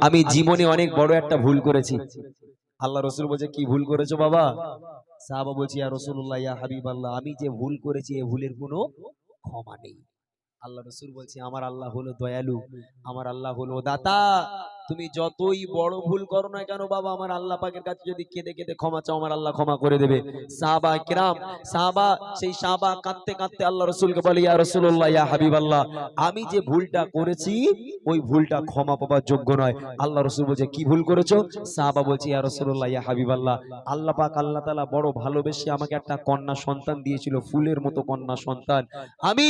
আমি জীবনে অনেক বড় একটা ভুল করেছি। আল্লাহ রসুল বলছে, কি ভুল করেছো বাবা? সাহাবা বলছি, ইয়া রাসূলুল্লাহ, ইয়া হাবিবাল্লাহ, আমি যে ভুল করেছি এই ভুলের কোনো ক্ষমা নেই। আল্লাহ রসুল বলছে, আমার আল্লাহ হলো দয়ালু, আমার আল্লাহ হলো দাতা। তুমি যতই বড় ভুল করো না কেন বাবা, আমার আল্লাহ পাকের কাছে যদি কেঁদে কেঁদে ক্ষমা চাও, আমার আল্লাহ ক্ষমা করে দেবে। সাহাবা কিরাম, সেই সাহাবা কাঁদতে কাঁদতে আল্লাহ রসুলকে বলে, ইয়া রাসূলুল্লাহ, ইয়া হাবিবাল্লাহ, আমি যে ভুলটা করেছি ওই ভুলটা ক্ষমা পাবার যোগ্য নয়। আল্লাহ রসুল বলছে, কি ভুল করেছো? সাহাবা বলছে, ইয়া রাসূলুল্লাহ, ইয়া হাবিবাল্লাহ, আল্লাহ পাক আল্লাহ তাআলা বড় ভালোবেসে আমাকে একটা কন্যা সন্তান দিয়েছিল, ফুলের মতো কন্যা সন্তান। আমি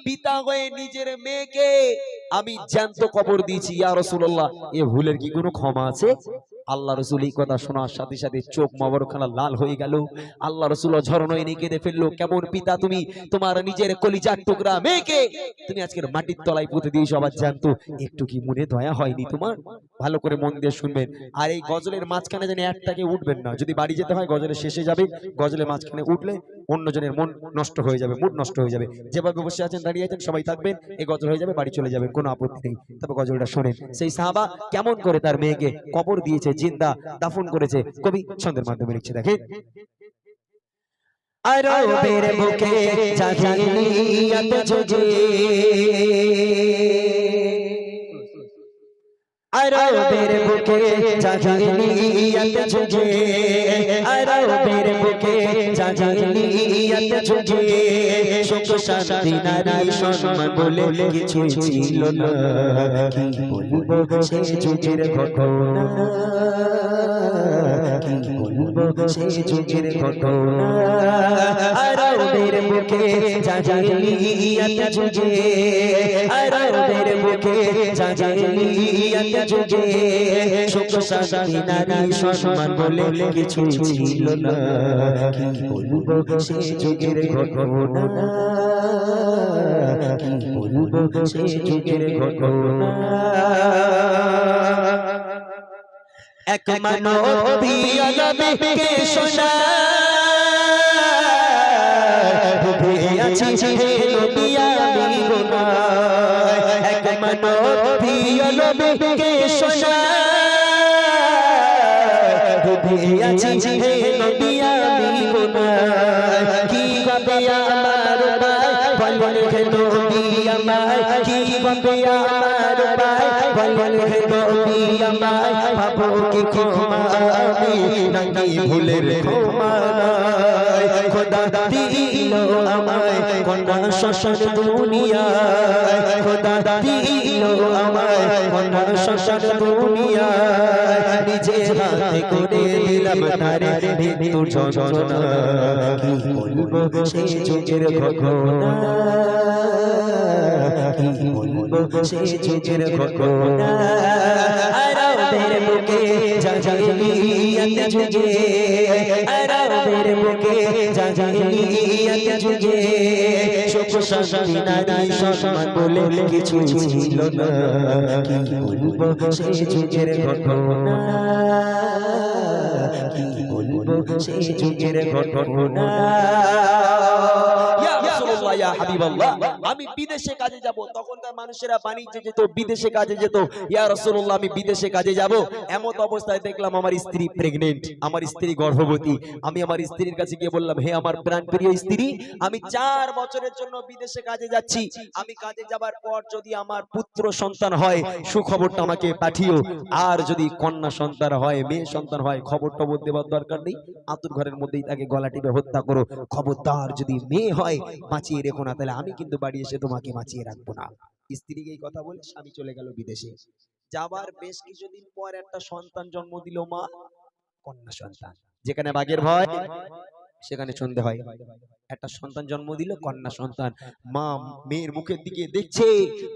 পিতা হয়ে নিজের মেয়েকে আমি জ্যান্ত কবর দিয়েছি। ইয়া রাসূলুল্লাহ, এ ভুলের কি কোনো ক্ষমা আছে? আল্লাহ রসুল এই কথা শোনার সাথে সাথে চোখ মোবারকখানা লাল হয়ে গেল। আল্লাহ রসুল ঝরনায় নিয়ে কেঁদে ফেললো। কেমন পিতা তুমি, তোমার নিজের কলিজার টুকরা মেয়েকে তুমি আজকের মাটির তলায় পুঁতে দিয়েছো, আবার জ্যান্ত। একটু কি মনে দয়া হয়নি তোমার? ভালো করে মন দিয়ে শুনবেন। আর এই গজলের মাঝখানে যেন একটাকে উঠবেন না। যদি বাড়ি যেতে হয় গজলের শেষে যাবে, গজলের মাঝখানে উঠলে অন্যজনের মন নষ্ট হয়ে যাবে, মুড নষ্ট হয়ে যাবে। যেভাবে বসে আছেন দাঁড়িয়ে আছেন সবাই থাকবেন, এই গজল হয়ে যাবে, বাড়ি চলে যাবেন, কোনো আপত্তি নেই। তবে গজলটা শোনেন। সেই সাহাবা কেমন করে তার মেয়েকে কবর দিয়েছে, জিন্দা দাফন করেছে, কবি ছন্দের মাধ্যমে লিখছে, দেখেন। আরবের বুকে জাহিলিয়াত যুগে, আরবের বুকে জাহিলিয়াত যুগে, আরবের বুকে জাহিলিয়াত যুগে, সুখ শান্তি নারী সম্মান বলে কিছু ছিল না। কি বলবো সেই যুগের ঘটনা, কি বলবো সেই যুগের ঘটনা। আরবের বুকে জাহিলিয়াত যুগে, আরবের বুকে জাহিলিয়াত যুগে, সুখ শান্তি নারী সম্মান বলে কিছু ছিল না। কি বলবো সেই যুগের ঘটনা, কি বলবো সেই যুগের ঘটনা। এক মানবী নবীকে শোনা, ডুবে আছি হে নবী আমি গুনাহ। এক মানবী নবীকে শোনা, ডুবে আছি হে নবী আমি গুনাহ। কি হবে আমার ভাই, বলে হে নবী আমার, কি হবে আমার ভাই, বলে হে নবী আমার। ভাবো কি ক্ষমা আমি নাকি ভুলের ক্ষমা নাই। খোদা দিল আমায় কন্যা শ্মশান দুনিয়ায়, খোদা দিল আমায় কন্যা শ্মশান দুনিয়ায়। নিজে হাতে করে দিলাম তারে মৃত্যুর যন্ত্রণা। কি বলবো সেই যুগের ঘটনা, কি বলবো সেই যুগের ঘটনা। আরবের বুকে জাহিলিয়াত যুগে, আরবের বুকে জাহিলিয়াত যুগে, সুখ শান্তি নারী সম্মান বলে কিছু ছিল না। কি বলবো সেই যুগের ঘটনা, কি বলবো সেই যুগের ঘটনা। আমি বিদেশে কাজে যাব, তখনকার মানুষেরা বাণিজ্যে যেত, বিদেশে কাজে যেত। ইয়া রাসূলুল্লাহ, আমি বিদেশে কাজে যাব, এমত অবস্থায় দেখলাম আমার স্ত্রী প্রেগনেন্ট, আমার স্ত্রী গর্ভবতী। আমি আমার স্ত্রীর কাছে গিয়ে বললাম, হে আমার প্রাণপ্রিয় স্ত্রী, আমি 4 বছরের জন্য বিদেশে কাজে যাচ্ছি। আমি কাজে যাবার পর যদি আমার পুত্র সন্তান হয় সুখবরটা আমাকে পাঠিও, আর যদি কন্যা সন্তান হয়, মেয়ে সন্তান হয়, খবর টবর দেওয়ার দরকার নেই, আতুর ঘরের মধ্যেই তাকে গলা টিপে হত্যা করো। খবরদার যদি মেয়ে হয় বাঁচিয়ে রেখো না, তাহলে আমি কিন্তু বাড়ি এসে তোমাকে বাঁচিয়ে রাখবো না। স্ত্রীকে এই কথা বলে স্বামী চলে গেল বিদেশে। যাবার বেশ কিছুদিন পর একটা সন্তান জন্ম দিল মা, কন্যা সন্তান। যেখানে বাঘের ভয় সেখানে সন্ধে হয়। একটা সন্তান জন্ম দিল, কন্যা সন্তান। মা মেয়ের মুখের দিকে দেখছে,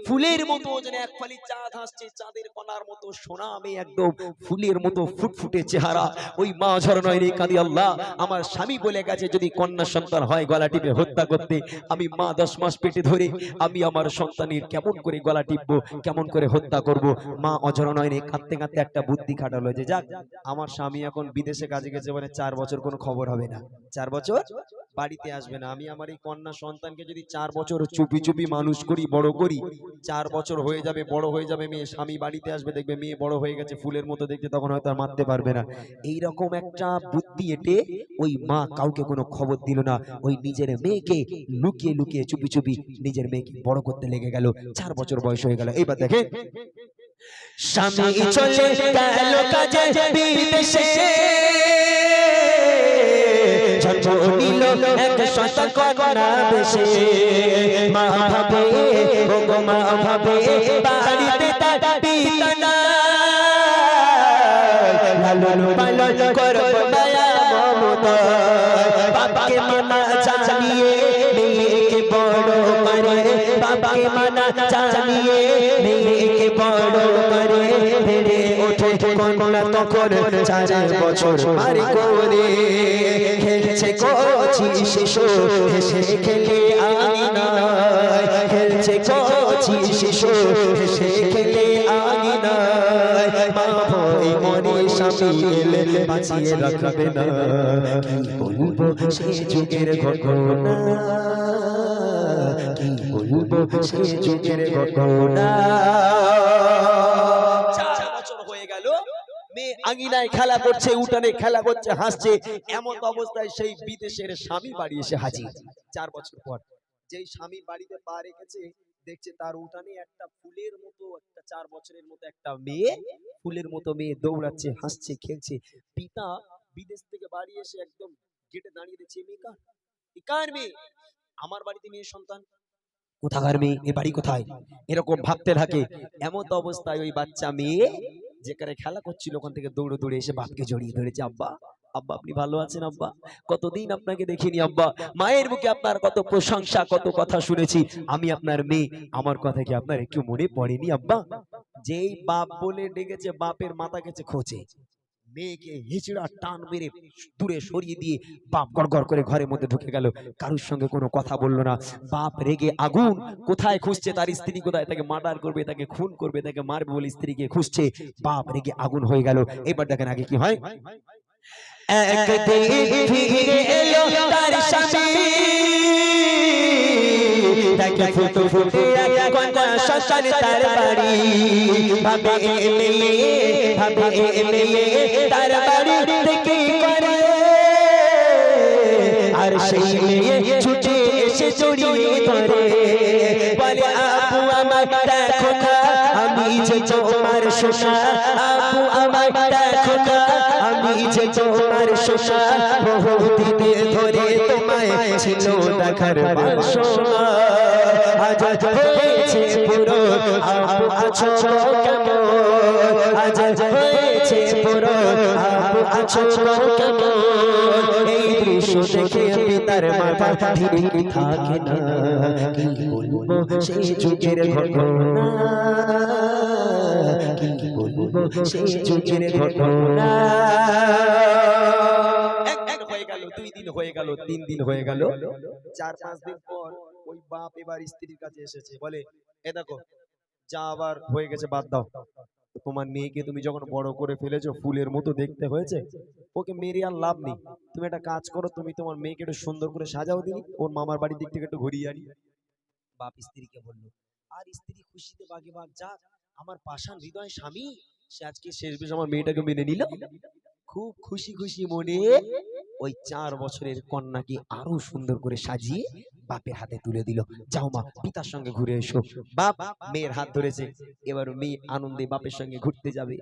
ফুলের মতো যেন এক ফালি চাঁদ হাসছে, চাঁদের কণার মতো সোনা মেয়ে, একদম ফুলের মতো ফুটফুটে চেহারা। ওই মা ঝরনায় রে কাঁদি, আল্লাহ আমার স্বামী বলে গেছে যদি কন্যা সন্তান হয় গলা টিপে হত্যা করতে। আমি মা 10 মাস পেটে ধরে আমি আমার সন্তানের কেমন করে গলা টিপবো, কেমন করে হত্যা করব। মা অঝরনায় রে কাঁদতে কাঁদতে একটা বুদ্ধি খাটালো যে যাক, আমার স্বামী এখন বিদেশে কাজে গেছে, মানে 4 বছর কোনো খবর হবে না। 4 বছর বাড়িতে আসবে না। আমি আমার এই কন্যা সন্তানকে যদি 4 বছর চুপি চুপি মানুষ করি, বড় করি, 4 বছর হয়ে যাবে, বড় হয়ে যাবে মেয়ে, স্বামী বাড়িতে আসবে, দেখবে মেয়ে বড় হয়ে গেছে, ফুলের মতো দেখতে, তখন হয়তো আর মারতে পারবে না। এই রকম একটা বুদ্ধি এঁটে ওই মা কাউকে কোনো খবর দিল না, ওই নিজের মেয়েকে লুকিয়ে লুকিয়ে চুপি চুপি নিজের মেয়েকে বড় করতে লেগে গেল। 4 বছর বয়স হয়ে গেল। এইবার দেখেন, স্বামী চলে গেল কাজে বিদেশে, জন্ম নিল এক সন্তান কন্যা বেশে। মা ভাবে, ও গো মা ভাবে, বাড়িতে তার পিতা নাই, লালন পালন করব মায়া মমতা। বাবাকে মানা জানিয়ে মেয়েকে বড় করে, বাবাকে মানা জানিয়ে মেয়েকে বড় করে। বেড়ে ওঠে কন্যা তখন 4 বছর পার করে। খেলছে কচি শিশু, হেসে খেলে আঙিনায়, খেলছে কচি শিশু, হেসে খেলে আঙিনায়। মা ভয় মনে স্বামী এলে বাঁচিয়ে রাখবে না, কি বলবো সে যুগের ঘটনা, কি বলবো সে যুগের ঘটনা। 4 বছর হয়ে গেল, মেয়ে আঙিনায় খেলা করছে, উঠানে খেলা করছে, হাসছে। এমন অবস্থায় সেই বিদেশের স্বামী বাড়ি এসে হাজির। 4 বছর পর যেই স্বামী বাড়িতে পা রেখেছে, দেখছে তার উঠানে একটা ফুলের মতো, একটা 4 বছরের মতো একটা মেয়ে, ফুলের মতো মেয়ে দৌড়াচ্ছে, হাসছে, খেলছে। পিতা বিদেশ থেকে বাড়ি এসে একদম গেটে দাঁড়িয়ে দিচ্ছে, মেয়ে কার? কার মেয়ে? আমার বাড়িতে মেয়ে সন্তান, কোথাকার মেয়ে, এ বাড়ি কোথায়? এরকম ভাবতে থাকে। এমন অবস্থায় ওই বাচ্চা মেয়ে যেখানে খেলা করছিল, ওখান থেকে দৌড়ে দৌড়ে এসে বাপকে জড়িয়ে ধরেছে। আব্বা, আব্বা আপনি ভালো আছেন আব্বা? কতদিন আপনাকে দেখিনি আব্বা, মায়ের মুখে আপনার কত প্রশংসা, কত কথা শুনেছি, আমি আপনার মেয়ে, আমার কথা কি আপনার একটু মনে পড়েনি আব্বা? যেই বাপ বলে ডেকেছে, বাপের মাথা গেছে খোঁচে। মেয়েকে হিচড়া টান মেরে দূরে সরিয়ে দিয়ে বাপ গড়গড় করে ঘরের মধ্যে ঢুকে গেল। কারোর সঙ্গে কোনো কথা বললো না। বাপ রেগে আগুন, কোথায় খুঁজছে তার স্ত্রী, কোথায় তাকে মার্ডার করবে, তাকে খুন করবে, তাকে মারবে বলে স্ত্রীকে খুঁজছে। বাপ রেগে আগুন হয়ে গেল। এবার দেখেন আগে কি হয়। একদিন ফিরে এলো তার স্বামী, তাকে ফুটো ফুটে কন্যা সন্তান তার বাড়ি। ভাবে এমএলএ, ভাবে এমএলএ তার বাড়ি থেকে করে, আর সেই মেয়ে ছুটে এসে জড়িয়ে ধরে, বলে আপু আমার দেখো না, আমি যে তোমার শোষা, আপু আমার দেখো না, আমি যে তোমার শোষা। বহুদিন ধরে তোমায় ছিল দেখার বাসনা, আজ হয়েছে পুরো, আপু আছো কেমন, আজ হয়েছে পুরো, আপু আছো কেমন। এই দৃশ্য দেখে পিতার মাথা ঠিক থাকে না, কি বলবো সেই যুগের ঘটনা, কি বলবো সেই যুগের ঘটনা। একদিন হয়ে গেল, 2 দিন হয়ে গেল, 3 দিন হয়ে গেল, 4-5 দিন পর ওই বাপ এবার স্ত্রীর কাছে এসেছে, বলে এ দেখো, যা আবার হয়ে গেছে বাদ দাও, তোমার মেয়েকে তুমি যখন বড় করে ফেলেছো, ফুলের মতো দেখতে হয়েছে, ওকে মেরে আর লাভ নেই। তুমি একটা কাজ করো, তুমি তোমার মেয়েকে একটু সুন্দর করে সাজাও দিনি, ওর মামার বাড়ির দিক থেকে একটু ঘুরিয়ে আনি। বাপ স্ত্রীকে বলল, আর স্ত্রী খুশিতে বাগে বাগ, যাক আমার পাষাণ হৃদয় স্বামী, সে আজকে শেষমেশ আমার মেয়েটাকে মেনে নিল। খুব খুশি খুশি মনে ওই 4 বছরের কন্যাকে আরো সুন্দর করে সাজিয়ে বাপের হাতে তুলে দিল। যাও মা, পিতার সঙ্গে ঘুরে এসো। বাপ মেয়ের হাত ধরেছে, এবার মেয়ে আনন্দে বাপের সঙ্গে ঘুরতে যাবে।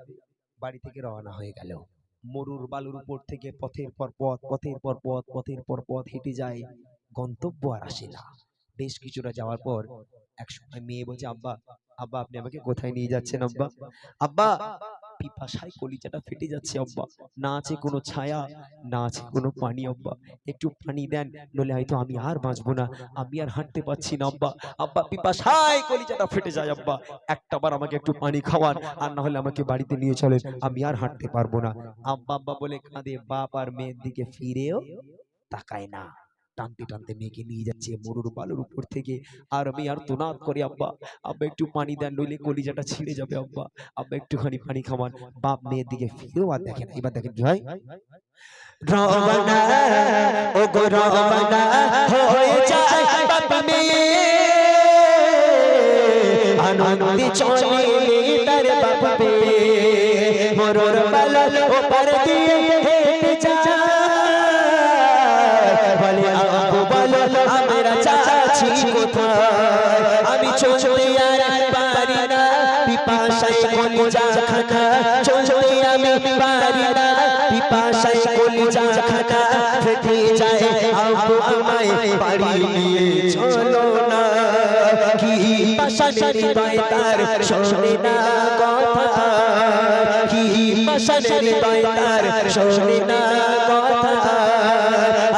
বাড়ি থেকে রওনা হয়ে গেল। মরুর বালুর উপর থেকে পথের পর পথ, পথের পর পথ, পথের পর পথ হেঁটে যায়, গন্তব্য আর আসে না। বেশ কিছুটা যাওয়ার পর এক সময় মেয়ে বলছে, আব্বা, আব্বা আপনি আমাকে কোথায় নিয়ে যাচ্ছেন আব্বা? আব্বা পিপাসায় কলিজাটা ফেটে যাচ্ছে আব্বা, না আছে কোনো ছায়া, না আছে কোনো পানি আব্বা, একটু পানি দেন, নলে হয়তো আমি আর বাঁচবো না, আমি আর হাঁটতে পারছি না আব্বা, আব্বা পিপাসায় কলিজাটা ফেটে যায় আব্বা, একটাবার আমাকে একটু পানি খাওয়ান, আর না হলে আমাকে বাড়িতে নিয়ে চলেন, আমি আর হাঁটতে পারবো না। আব্বা আব্বা বলে কাঁদে, বাপ আর মেয়ের দিকে ফিরেও তাকায় না। টানতে টানতে মেয়েকে নিয়ে যাচ্ছে মরুর বালুর উপর থেকে। আর মেয়ে আর তোনাদ করে, আব্বা আব্বা একটু পানি দেন, নইলে কলিজাটা ছিঁড়ে যাবে আব্বা, আব্বা একটুখানি পানি খাওয়ান। বাপ মেয়ের দিকে ফিরেও আর দেখেন। এবার দেখেন কি হয়, রওনা ও গো রওনা হয়ে যায় বাপ মেয়ে, আনন্দে চলে তার বাপ মেয়ে, মরুর বালুর ওপার দিয়ে হেঁটে যায়, বলে আব্বু বলো আমরা যাচ্ছি কোথায়, আমি চলতে আর পারি না, পিপাসায় কলিজা খানা, চলতে আমি পারি না, পিপাসায় কলিজা খানা ফেটে যায়, আব্বু আমায় বাড়ি নিয়ে চলো না, কি পাশানের হৃদয় তার শোনে না কথা, কি পাশানের হৃদয় তার শোনে না কথা,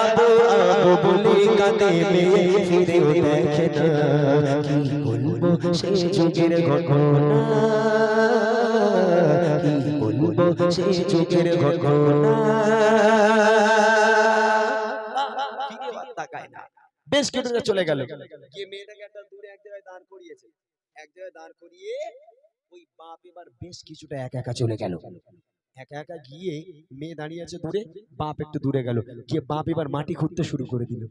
আব্বু আব্বু বলে কাঁদে মেয়ে ফিরেও দেখে না, কি বলবো সেই যুগের ঘটনা, কি বলবো সেই যুগের ঘটনা। তাকায় না, বেশ কিছুটা চলে গেল, গিয়ে মেয়েটাকে একটা দূরে এক জায়গায় দাঁড় করিয়েছে, এক জায়গায় দাঁড় করিয়ে ওই বাপ এবার বেশ কিছুটা একা একা চলে গেল। একা একা গিয়ে মেয়ে দাঁড়িয়ে আছে দূরে, বাপ একটু দূরে গেল, গিয়ে বাপ এবার মাটি খুঁড়তে শুরু করে দিল।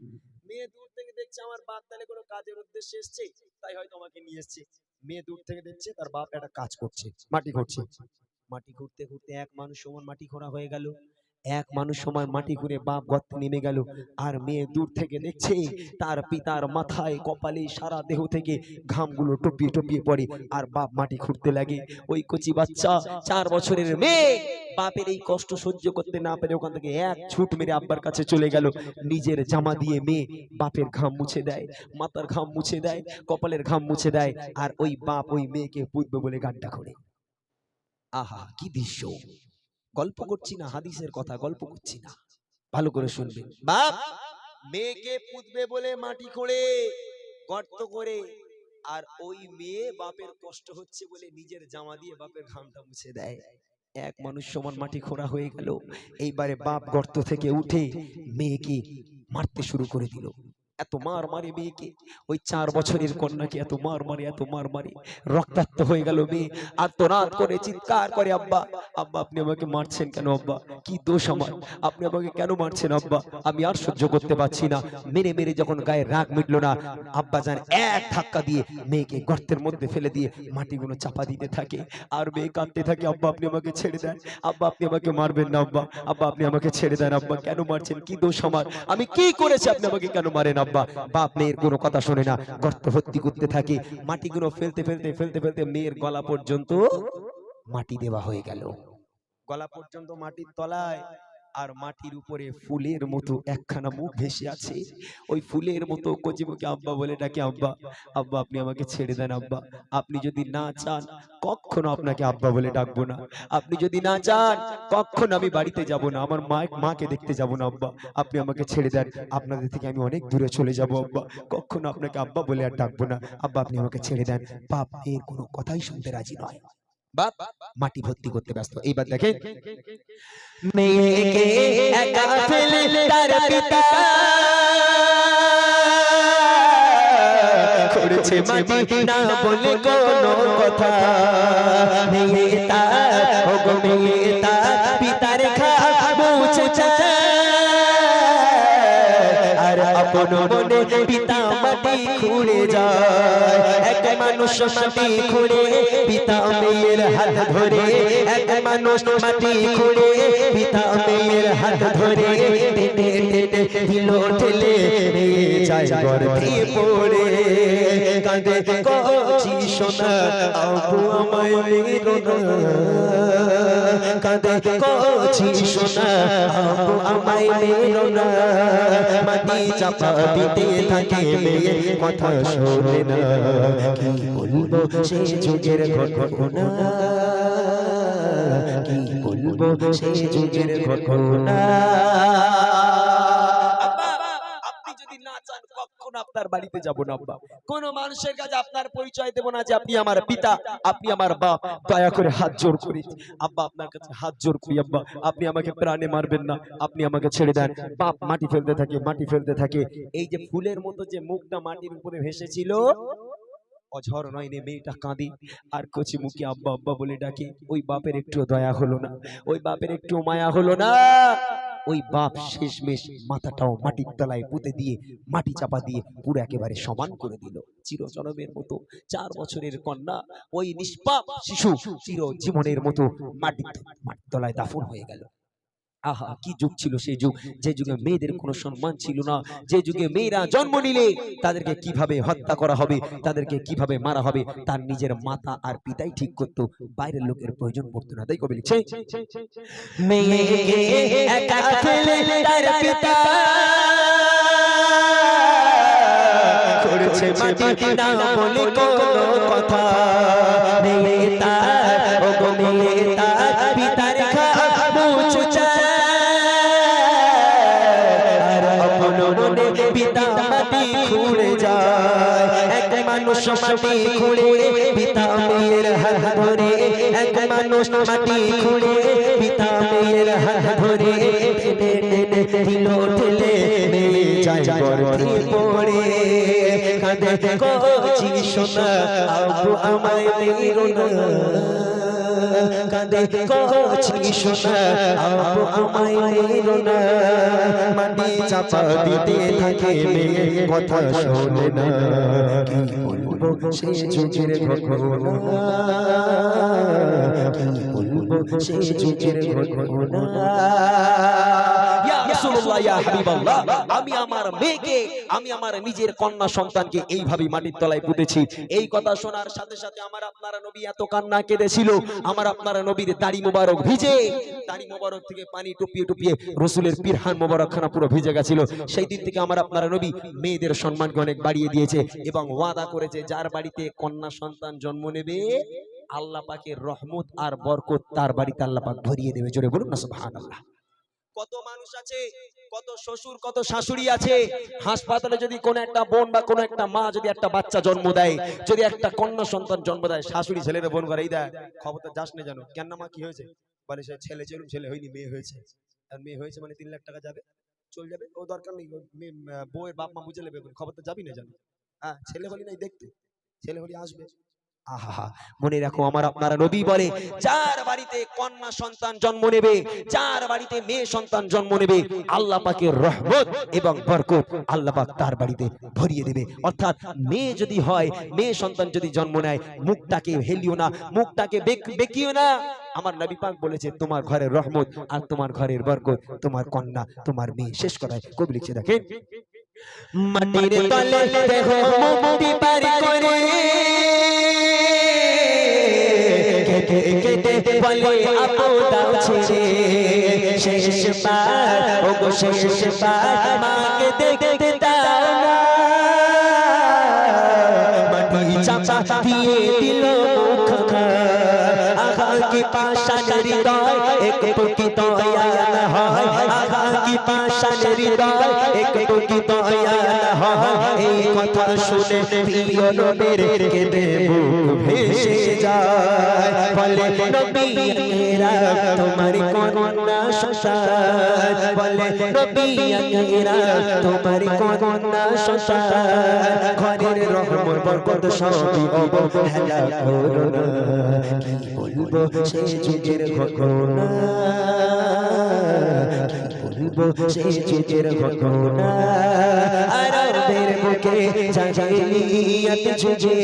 মেয়ে দূর থেকে দেখছে আমার বাপ তাহলে কোনো কাজের উদ্দেশ্যে এসছে, তাই হয়তো আমাকে নিয়ে এসছে। মেয়ে দূর থেকে দেখছে তার বাপ একটা কাজ করছে, মাটি খুঁড়ছে। মাটি খুঁড়তে খুঁড়তে এক মানুষ সমান মাটি খোঁড়া হয়ে গেল, এক মানুষ সময় মাটি খুঁড়ে বাপ গর্তে নেমে গেল। আর মেয়ে দূর থেকে দেখছে তার পিতার মাথায় কপালে সারা দেহ থেকে ঘামগুলো টপিয়ে টপিয়ে পড়ে, আর বাপ মাটি খুঁড়তে লাগে। ওই কচি বাচ্চা 4 বছরের মেয়ে বাপের এই কষ্ট সহ্য করতে না পেরে ওখান থেকে এক ছুট মেরে আব্বার কাছে চলে গেল। নিজের জামা দিয়ে মেয়ে বাপের ঘাম মুছে দেয়, মাথার ঘাম মুছে দেয়, কপালের ঘাম মুছে দেয়, আর ওই বাপ ওই মেয়েকে পুতবে বলে গানটা করে। আহা কি দৃশ্য! গল্প করছি না, হাদিসের কথা গল্প করছি না, ভালো করে শুনবেন। বাপ মেয়েকে পুতবে বলে মাটি খোঁড়ে, গর্ত করে, আর ওই মেয়ে বাপের কষ্ট হচ্ছে বলে নিজের জামা দিয়ে বাপের ঘামটা মুছে দেয়। এক মানুষ সমান মাটি খোঁড়া হয়ে গেল। এইবারে বাপ গর্ত থেকে উঠে মেয়েকে মারতে শুরু করে দিল। এত মার মারে মেয়েকে, ওই 4 বছরের কন্যাকে এত মার মারে, এত মার মারে, রক্তাক্ত হয়ে গেল মেয়ে। আর্তনাদ করে চিৎকার করে, আব্বা আব্বা আপনি আমাকে মারছেন কেন আব্বা, কি দোষ আমার, আপনি আমাকে কেন মারছেন আব্বা, আমি আর সহ্য করতে পারছি না। মেরে মেরে যখন গায়ে রাগ মিটলো না, আব্বা জান এক ধাক্কা দিয়ে মেয়েকে গর্তের মধ্যে ফেলে দিয়ে মাটিগুলো চাপা দিতে থাকে। আর মেয়ে কাঁদতে থাকে, আব্বা আপনি আমাকে ছেড়ে দেন, আব্বা আপনি আমাকে মারবেন না আব্বা, আব্বা আপনি আমাকে ছেড়ে দেন, আব্বা কেন মারছেন, কি দোষ আমার, আমি কি করেছি আপনি আমাকে কেন মারেন আব্বা। বাপ মেয়ের কোনো কথা শোনে না, গর্ত ভর্তি করতে থাকে, মাটিগুলো ফেলতে ফেলতে ফেলতে ফেলতে মেয়ের গলা পর্যন্ত মাটি দেওয়া হয়ে গেল। গলা পর্যন্ত মাটির তলায়, আর মাটির উপরে ফুলের মতো একখানা মুখ ভেসে আছে। ওই ফুলের মতো কচি মুখে আব্বা বলে ডাকে, আব্বা আব্বা আপনি আমাকে ছেড়ে দেন আব্বা, আপনি যদি না চান কখনো আপনাকে আব্বা বলে ডাকবো না, আপনি যদি না চান কখনো আমি বাড়িতে যাব না, আমার মাকে দেখতে যাব না আব্বা, আপনি আমাকে ছেড়ে দেন, আপনাদের থেকে আমি অনেক দূরে চলে যাব আব্বা, কখনো আপনাকে আব্বা বলে আর ডাকবো না, আব্বা আপনি আমাকে ছেড়ে দেন। বাপ এর কোনো কথাই শুনতে রাজি নয়, বাপ মাটি ভর্তি করতে ব্যস্ত। এইবার দেখেন মেয়েকে একা ফেলে তার পিতা করেছে মাটি না বলে কোনো কথা, মেয়েটা ও গো মেয়েটা পিতার ঘাম মুছে যায়, আর আপন মনে পিতা মাটি খুঁড়ে যায়। এক মানুষ মাটি খুঁড়ে পিতা মেয়ের হাত ধরে, এক মানুষ মাটি খুঁড়ে পিতা মেয়ের হাত ধরে, টেনে টেনে দিল ঠেলে নিয়ে যায় গর্তে পড়ে, কাঁদে কচি সোনা আব্বু আমায় মেরো না, কাঁদে কচি সোনা আব্বু আমায় মেরো না, মাটি চাপা দিতে থাকে মেয়ে কথা শোনে না, কি বলবো সে যুগের ঘটনা, কি বলবো সে যুগের ঘটনা। আপনি যদি না চান কখনো আপনার বাড়ি বাড়িতে যাব না আব্বা, কোন মানুষের কাছে আপনার পরিচয় দেব না যে আপনি আমার পিতা, আপনি আমার বাপ। দয়া করে হাত জোর করি আব্বা, আপনার কাছে হাত জোর করি আব্বা, আপনি আমাকে প্রাণে মারবেন না, আপনি আমাকে ছেড়ে দেন। বাপ মাটি ফেলতে থাকে, মাটি ফেলতে থাকে। এই যে ফুলের মতো যে মুখটা মাটির উপরে ভেসেছিল, অঝর নয়নে মেয়েটা কাঁদি আর কচি মুখে আব্বা আব্বা বলে ডাকে। ওই বাপের একটু দয়া হলো না, ওই বাপের একটু মায়া হলো না। ওই বাপ শেষমেশ মাথাটাও মাটির তলায় পুঁতে দিয়ে, মাটি চাপা দিয়ে পুরো একেবারে সমান করে দিল। চিরজনমের মতো 4 বছরের কন্যা, ওই নিষ্পাপ শিশু চির জীবনের মতো মাটির তলায় দাফন হয়ে গেল। আহা, কি যুগ ছিল সেই যুগ, যে যুগে মেয়েদের কোনো সম্মান ছিল না, যে যুগে মেয়েরা জন্ম নিলে তাদেরকে কিভাবে হত্যা করা হবে, তাদেরকে কিভাবে মারা হবে, তার নিজের মাতা আর পিতাই ঠিক করতো, বাইরের লোকের প্রয়োজন পড়তো না। তাই কবি লিখছে, মেয়েকে একা ফেলে তার পিতা করেছে মাটি না বলে কোনো কথা। মেয়ে তার, ও গো মেয়ে তার পিতার খামোশ পিতা মাটি খুঁড়ে যায়। এক মানুষ মাটি খুঁড়ে পিতা মেয়ের হাত ধরে, এক মানুষ মাটি খুঁড়ে পিতা মেয়ের হাত ধরে, দিল ঠেলে মেয়ে যায় গর্ভে পড়ে। কাঁদে কচি সোনা আব্বু আমায় মেরো না, কাঁদে কচি সোনা আব্বু আমায় মেরো না। মাটি চাপা দিতে থাকে মেয়ে কথা শোনে না। কি বলবো সে যুগের ঘটনা, কি বলবো সে যুগের ঘটনা। ইয়া রাসূলুল্লাহ, ইয়া হাবিবাল্লাহ, আমি আমার মেয়েকে, আমি আমার নিজের কন্যা সন্তানকে এইভাবে মাটির তলায় পুঁতেছি। এই কথা শোনার সাথে সাথে আমার আপনার নবী এত কান্না কেঁদেছিল, আমার আপনার নবীর দাড়ি মোবারক ভিজে, দাড়ি মোবারক থেকে পানি টুপিয়ে টুপিয়ে রসুলের পিরহান মোবারকখানা পুরো ভিজে গেছিল। সেই দিন থেকে আমার আপনার নবী মেয়েদের সম্মানকে অনেক বাড়িয়ে দিয়েছে এবং ওয়াদা করেছে যার বাড়িতে কন্যা সন্তান জন্ম নেবে আল্লাহ পাকের রহমত আর বরকত তার বাড়িতে আল্লাহ পাক ভরিয়ে দেবে। জোরে বলুন না সুবহানাল্লাহ। কত মানুষ আছে, কত শ্বশুর, কত শাশুড়ি আছে, হাসপাতালে যদি কোনো একটা বোন বা কোনো একটা মা যদি একটা বাচ্চা জন্ম দেয়, যদি একটা কন্যা সন্তান জন্ম দেয়, শাশুড়ি ছেলের বোন করে, এই দেয় খবরটা যাস না জানো, কেন মা কি হয়েছে, বলে সে ছেলে ছেলে হয়নি, মেয়ে হয়েছে। আর মেয়ে হয়েছে মানে 3 লাখ টাকা যাবে, চলে যাবে, ও দরকার নেই, বউয়ের বাপ মা বুঝে নেবে, খবরটা যাবি না জানো। হ্যাঁ, ছেলে হলি নাই দেখতে, ছেলে হলি আসবে। আহা, মনে রাখো আমার আপনারা নবী বলে যার বাড়িতে কন্যা সন্তান জন্ম নেবে, যার বাড়িতে মেয়ে সন্তান জন্ম নেবে, আল্লাহ পাকের রহমত এবং বরকত আল্লাহ পাক তার বাড়িতে ভরিয়ে দেবে। অর্থাৎ মেয়ে যদি হয়, মেয়ে সন্তান যদি জন্ম নেয়, মুখটাকে হেলিও না, মুখটাকে বেকিও না। আমার নবী পাক বলেছে তোমার ঘরের রহমত আর তোমার ঘরের বরকত তোমার কন্যা, তোমার মেয়ে। শেষ করায় কবি লিখছে, দেখেন, মাটির তলে দেহ মুক্তি পার করে কেটে কেটে বলে আপু দাও ছেড়ে, শেষবার ও গো শেষবার মাকে দেখতে দাও না। মাটি চাপা দিয়ে দিল মুখখানা, আহা কি পাষাণ হৃদয় একটু কি দয়া না হয়, আহা কি পাষাণ হৃদয় একটু কি দয়া না হয়। এই কথা শুনে প্রিয় নবীর কেঁদে বুক ভেসে যায়, বলে নবী আকেরা তোমার কন্যা সন্তান, বলে নবী আকেরা তোমার কন্যা সন্তান। ঘরের রহমত বরকত সবই অবহেলা করো না। কি বলবো সে যুগের ঘটনা, কি বলবো সে যুগের ঘটনা। আরবের বুকে জাহিলিয়াত যুগে,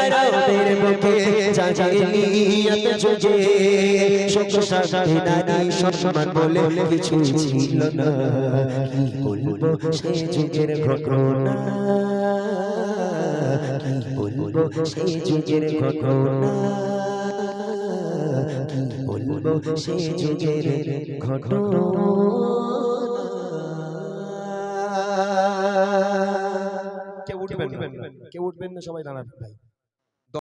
আরবের বুকে জাহিলিয়াত যুগে সুখ শান্তি নারী সম্মান বলে কিছু ছিল না। কি বলবো সে যুগের ঘটনা, কি বলবো সে যুগের ঘটনা, কি বলবো সে যুগের ঘটনা। কেউ উঠবেন না, কেউ উঠবেন না, সবাই দাঁড়াবেন ভাই।